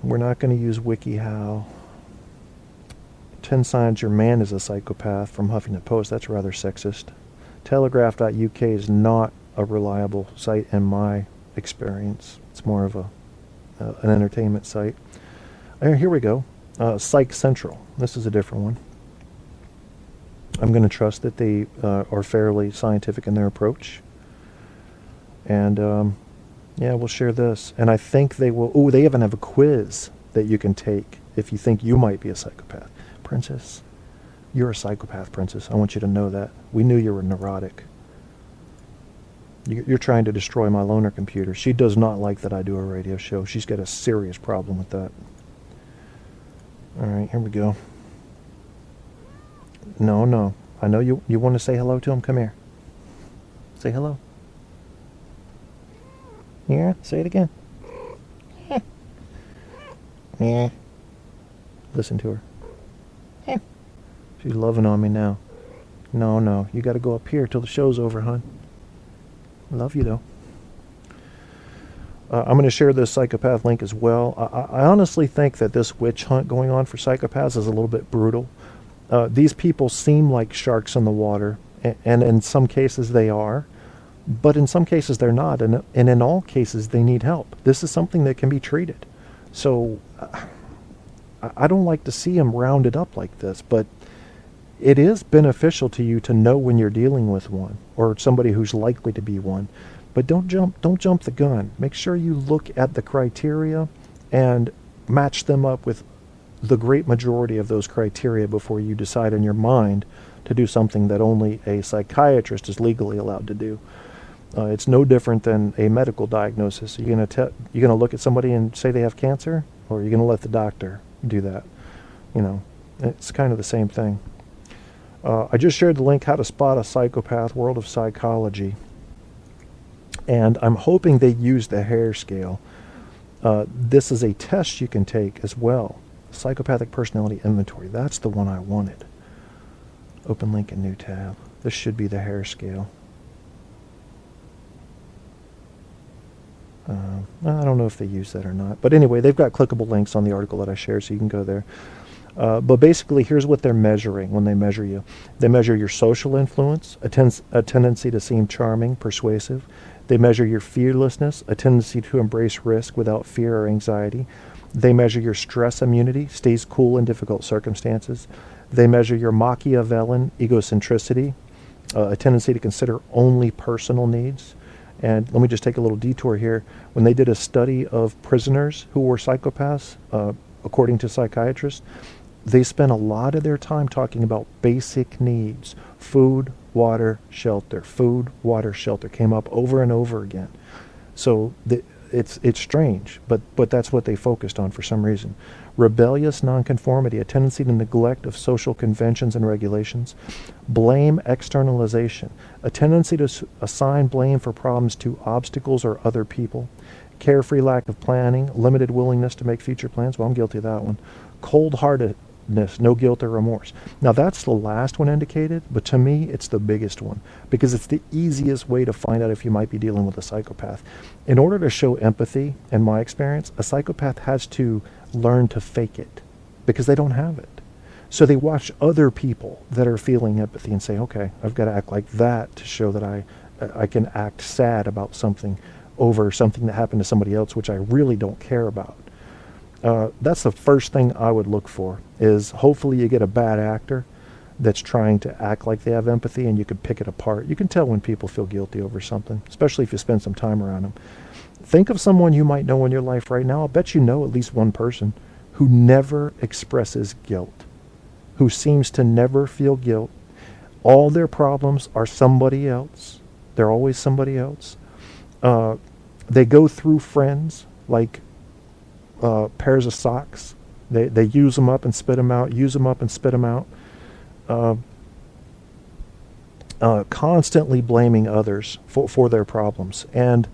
We're not going to use WikiHow. 10 Signs Your Man is a Psychopath from Huffington Post. That's rather sexist. Telegraph.uk is not a reliable site in my experience. It's more of an entertainment site. Here we go. Psych Central. This is a different one. I'm going to trust that they are fairly scientific in their approach. And yeah, we'll share this. And I think they will... Oh, they even have a quiz that you can take if you think you might be a psychopath. Princess, you're a psychopath, Princess. I want you to know that. We knew you were neurotic. You're trying to destroy my loaner computer. She does not like that I do a radio show. She's got a serious problem with that. All right, here we go. No. I know you want to say hello to him. Come here. Say hello. Yeah, say it again. Yeah. Listen to her. She's loving on me now. No. You got to go up here till the show's over, hon. Love you, though. I'm going to share this psychopath link as well. I honestly think that this witch hunt going on for psychopaths is a little bit brutal. These people seem like sharks in the water, and in some cases they are, but in some cases they're not, and in all cases they need help. This is something that can be treated. So I don't like to see them rounded up like this, but it is beneficial to you to know when you're dealing with one or somebody who's likely to be one. But don't jump the gun. Make sure you look at the criteria and match them up with the great majority of those criteria before you decide in your mind to do something that only a psychiatrist is legally allowed to do. It's no different than a medical diagnosis. You're gonna look at somebody and say they have cancer, or you're gonna let the doctor do that. You know, it's kind of the same thing. I just shared the link, How to Spot a Psychopath, World of Psychology. And I'm hoping they use the hair scale. This is a test you can take as well. Psychopathic Personality Inventory. That's the one I wanted. Open link in new tab. This should be the hair scale. I don't know if they use that or not. But anyway, they've got clickable links on the article that I shared, so you can go there. But basically, here's what they're measuring when they measure you. They measure your social influence, a tendency to seem charming, persuasive. They measure your fearlessness, a tendency to embrace risk without fear or anxiety. They measure your stress immunity, stays cool in difficult circumstances. They measure your Machiavellian egocentricity, a tendency to consider only personal needs. And let me just take a little detour here. When they did a study of prisoners who were psychopaths, according to psychiatrists, they spent a lot of their time talking about basic needs. Food, water, shelter. Food, water, shelter came up over and over again. So it's strange, but that's what they focused on for some reason. Rebellious nonconformity, a tendency to neglect of social conventions and regulations. Blame externalization, a tendency to assign blame for problems to obstacles or other people. Carefree lack of planning, limited willingness to make future plans. Well, I'm guilty of that one. Cold-heartedness, no guilt or remorse. Now, that's the last one indicated, but to me, it's the biggest one because it's the easiest way to find out if you might be dealing with a psychopath. In order to show empathy, in my experience, a psychopath has to learn to fake it because they don't have it. So they watch other people that are feeling empathy and say, okay, I've got to act like that to show that I can act sad about something over something that happened to somebody else, which I really don't care about. That's the first thing I would look for, is hopefully you get a bad actor that's trying to act like they have empathy, and you can pick it apart. You can tell when people feel guilty over something, especially if you spend some time around them. Think of someone you might know in your life right now. I'll bet you know at least one person who never expresses guilt, who seems to never feel guilt. All their problems are somebody else. They're always somebody else. They go through friends like pairs of socks. They use them up and spit them out, use them up and spit them out. Constantly blaming others for their problems. And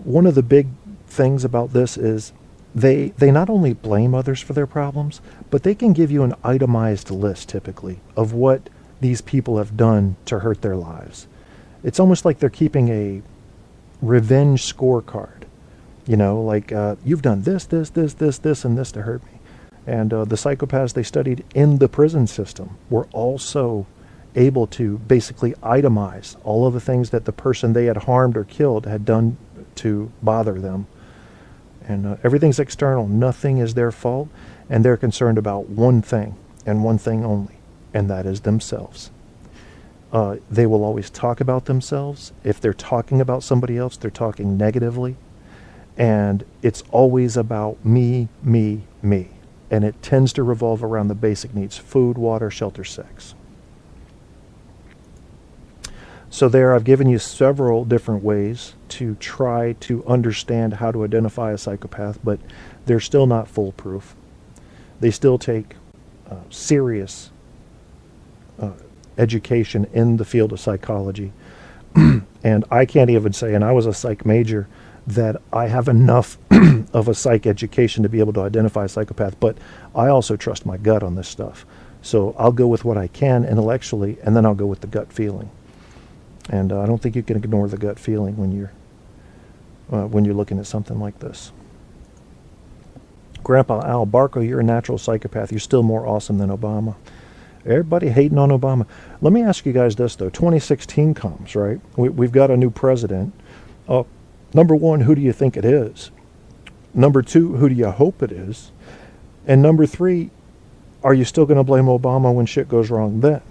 one of the big things about this is they not only blame others for their problems, but they can give you an itemized list typically of what these people have done to hurt their lives. It's almost like they're keeping a revenge scorecard. You know, like, you've done this, this, this, this, this, and this to hurt me. And the psychopaths they studied in the prison system were also able to basically itemize all of the things that the person they had harmed or killed had done to bother them. And everything's external. Nothing is their fault. And they're concerned about one thing and one thing only, and that is themselves. They will always talk about themselves. If they're talking about somebody else, they're talking negatively. And it's always about me, me, me. And it tends to revolve around the basic needs: food, water, shelter, sex. So there, I've given you several different ways to try to understand how to identify a psychopath, but they're still not foolproof. They still take serious education in the field of psychology. And I can't even say, and I was a psych major, that I have enough of a psych education to be able to identify a psychopath, but I also trust my gut on this stuff. So I'll go with what I can intellectually, and then I'll go with the gut feeling. And I don't think you can ignore the gut feeling when you're looking at something like this. Grandpa Al Barco, you're a natural psychopath. You're still more awesome than Obama. Everybody hating on Obama. Let me ask you guys this, though. 2016 comes, right? We've got a new president. Number one, who do you think it is? Number two, who do you hope it is? And number three, are you still going to blame Obama when shit goes wrong then?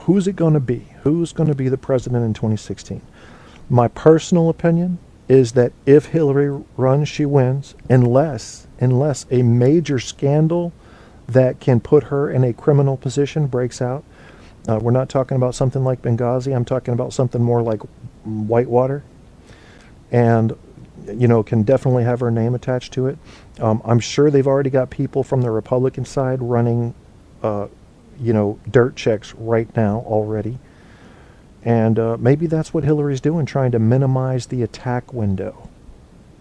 Who's it going to be? Who's going to be the president in 2016? My personal opinion is that if Hillary runs, she wins, unless a major scandal that can put her in a criminal position breaks out. We're not talking about something like Benghazi. I'm talking about something more like Whitewater, and can definitely have her name attached to it. I'm sure they've already got people from the Republican side running dirt checks right now already. And maybe that's what Hillary's doing, trying to minimize the attack window.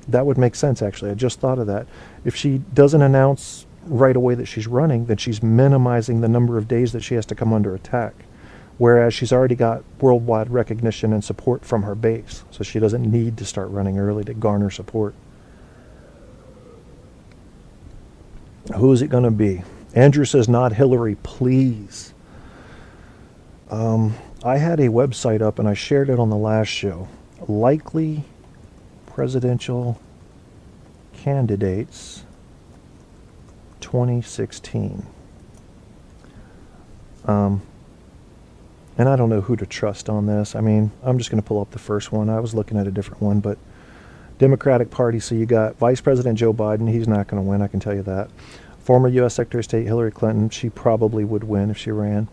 That would make sense, actually. I just thought of that. If she doesn't announce right away that she's running, then she's minimizing the number of days that she has to come under attack. Whereas she's already got worldwide recognition and support from her base. So she doesn't need to start running early to garner support. Who is it going to be? Andrew says, not Hillary, please. I had a website up and I shared it on the last show. Likely presidential candidates 2016. And I don't know who to trust on this. I mean, I'm just going to pull up the first one. I was looking at a different one, but Democratic Party, so you got Vice President Joe Biden. He's not going to win, I can tell you that. Former U.S. Secretary of State Hillary Clinton, she probably would win if she ran.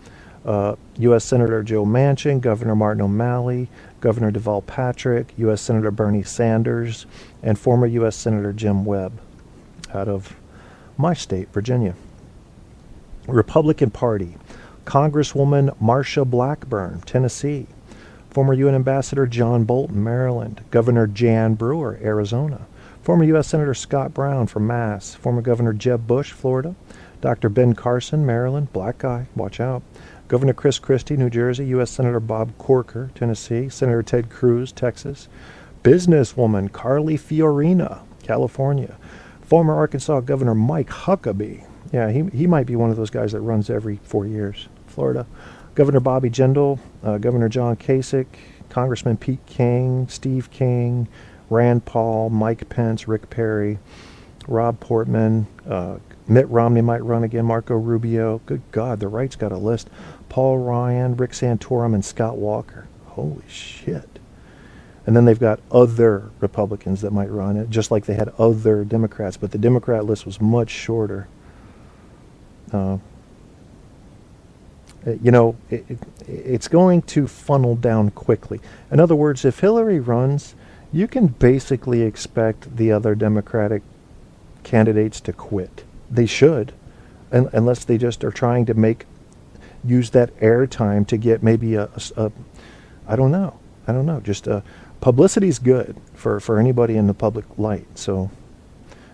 U.S. Senator Joe Manchin, Governor Martin O'Malley, Governor Deval Patrick, U.S. Senator Bernie Sanders, and former U.S. Senator Jim Webb out of my state, Virginia. Republican Party, Congresswoman Marsha Blackburn, Tennessee. Former UN Ambassador John Bolton, Maryland. Governor Jan Brewer, Arizona. Former U.S. Senator Scott Brown from Mass. Former Governor Jeb Bush, Florida. Dr. Ben Carson, Maryland. Black guy, watch out. Governor Chris Christie, New Jersey. U.S. Senator Bob Corker, Tennessee. Senator Ted Cruz, Texas. Businesswoman Carly Fiorina, California. Former Arkansas Governor Mike Huckabee. Yeah, he might be one of those guys that runs every 4 years. Florida. Governor Bobby Jindal, Governor John Kasich, Congressman Pete King, Steve King, Rand Paul, Mike Pence, Rick Perry, Rob Portman, Mitt Romney might run again, Marco Rubio. Good God, the right's got a list. Paul Ryan, Rick Santorum, and Scott Walker. Holy shit. And then they've got other Republicans that might run it, just like they had other Democrats, but the Democrat list was much shorter. It's going to funnel down quickly. In other words, if Hillary runs, you can basically expect the other Democratic candidates to quit. They should, unless they just are trying to use that airtime to get maybe I don't know. Just publicity's good for anybody in the public light. So,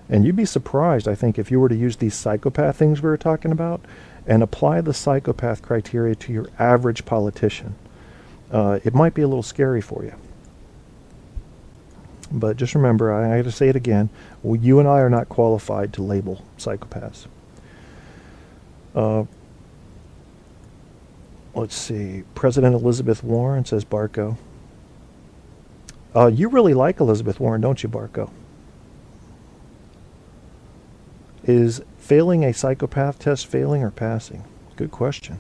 and you'd be surprised, I think, if you were to use these psychopath things we were talking about and apply the psychopath criteria to your average politician. It might be a little scary for you. But just remember, I have to say it again, you and I are not qualified to label psychopaths. Let's see. President Elizabeth Warren, says Barco. You really like Elizabeth Warren, don't you, Barco? Is failing a psychopath test failing or passing? Good question.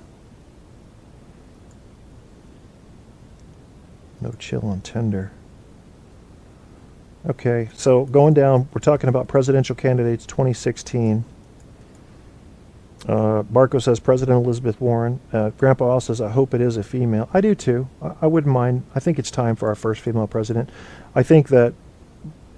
No chill on Tinder. Okay, so going down, we're talking about presidential candidates 2016. Barco says President Elizabeth Warren. Grandpa also says, I hope it is a female. I do too. I wouldn't mind. I think it's time for our first female president. I think that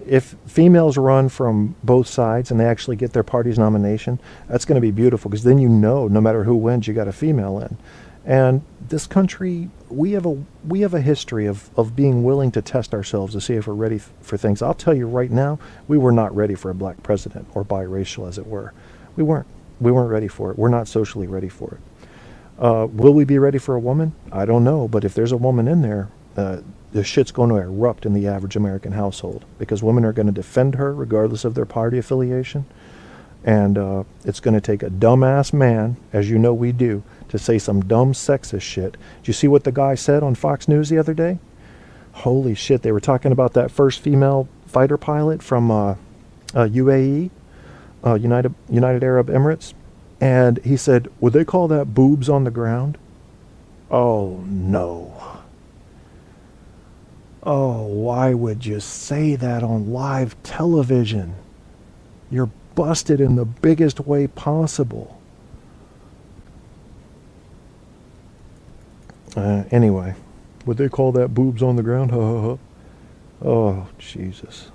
if females run from both sides and they actually get their party's nomination, that's going to be beautiful, because then no matter who wins, you got a female in. And this country, we have a history of being willing to test ourselves to see if we're ready for things. I'll tell you right now, we were not ready for a black president, or biracial as it were. We weren't ready for it. We're not socially ready for it. Will we be ready for a woman? I don't know, but if there's a woman in there, the shit's going to erupt in the average American household, because women are going to defend her regardless of their party affiliation. And it's going to take a dumbass man, as you know we do, to say some dumb sexist shit. Did you see what the guy said on Fox News the other day? Holy shit, they were talking about that first female fighter pilot from UAE, United Arab Emirates. And he said, would they call that boobs on the ground? Oh, no. Oh, why would you say that on live television? You're busted in the biggest way possible. Anyway, would they call that boobs on the ground? Oh, Jesus.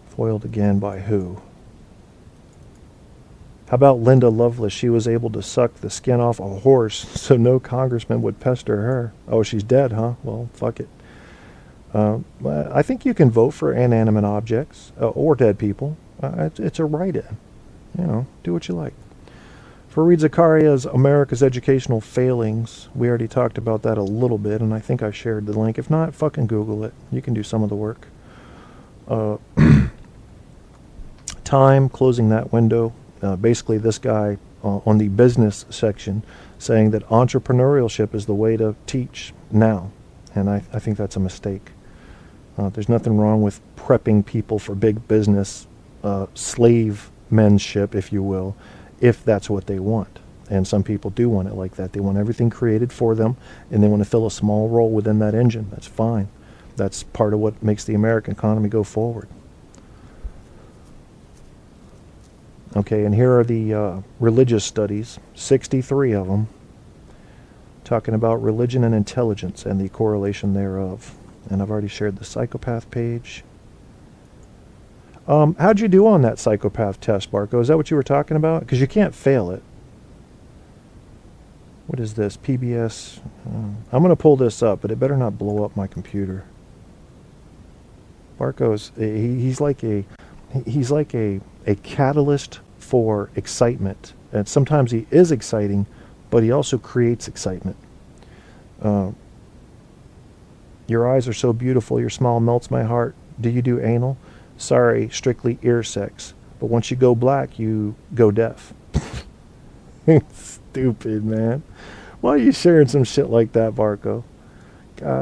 Foiled again by who? How about Linda Lovelace? She was able to suck the skin off a horse so no congressman would pester her. Oh, she's dead, huh? Well, fuck it. I think you can vote for inanimate objects or dead people. It's a write-in. You know, do what you like. Fareed Zakaria's America's Educational Failings. We already talked about that a little bit, and I think I shared the link. If not, fucking Google it. You can do some of the work. Time, closing that window. Basically, this guy on the business section saying that entrepreneurship is the way to teach now. And I think that's a mistake. There's nothing wrong with prepping people for big business, slave menship, if you will, if that's what they want. And some people do want it like that. They want everything created for them, and they want to fill a small role within that engine. That's fine. That's part of what makes the American economy go forward. Okay, and here are the religious studies, 63 of them, talking about religion and intelligence and the correlation thereof. And I've already shared the psychopath page. How'd you do on that psychopath test, Barco? Is that what you were talking about? Because you can't fail it. What is this? PBS. I'm going to pull this up, but it better not blow up my computer. Barco's he's like a catalyst for excitement. And sometimes he is exciting, but he also creates excitement. Your eyes are so beautiful, your smile melts my heart. Do you do anal? Sorry, strictly ear sex. But once you go black, you go deaf. Stupid, man. Why are you sharing some shit like that, Barco?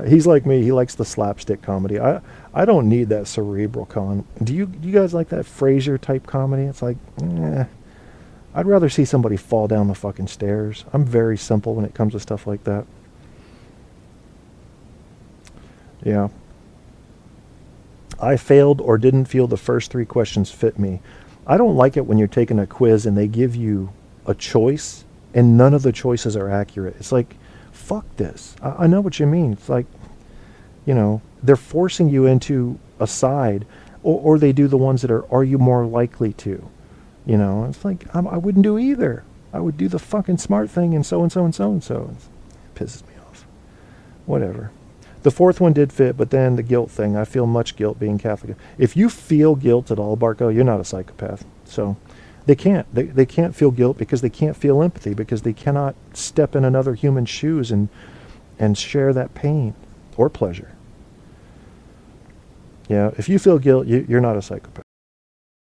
He's like me. He likes the slapstick comedy. I don't need that cerebral Do you guys like that Frasier type comedy? It's like, I'd rather see somebody fall down the fucking stairs. I'm very simple when it comes to stuff like that. Yeah. I failed or didn't feel the first 3 questions fit me. I don't like it when you're taking a quiz and they give you a choice and none of the choices are accurate. It's like, fuck this. I know what you mean. It's like, you know, they're forcing you into a side, or they do the ones that are you more likely to? You know, it's like, I wouldn't do either. I would do the fucking smart thing and so and so and so and so. It pisses me off. Whatever. The 4th one did fit, but then the guilt thing. I feel much guilt being Catholic. If you feel guilt at all, Barco, you're not a psychopath. So they can't. They can't feel guilt because they can't feel empathy, because they cannot step in another human's shoes and share that pain or pleasure. Yeah, if you feel guilt, you're not a psychopath.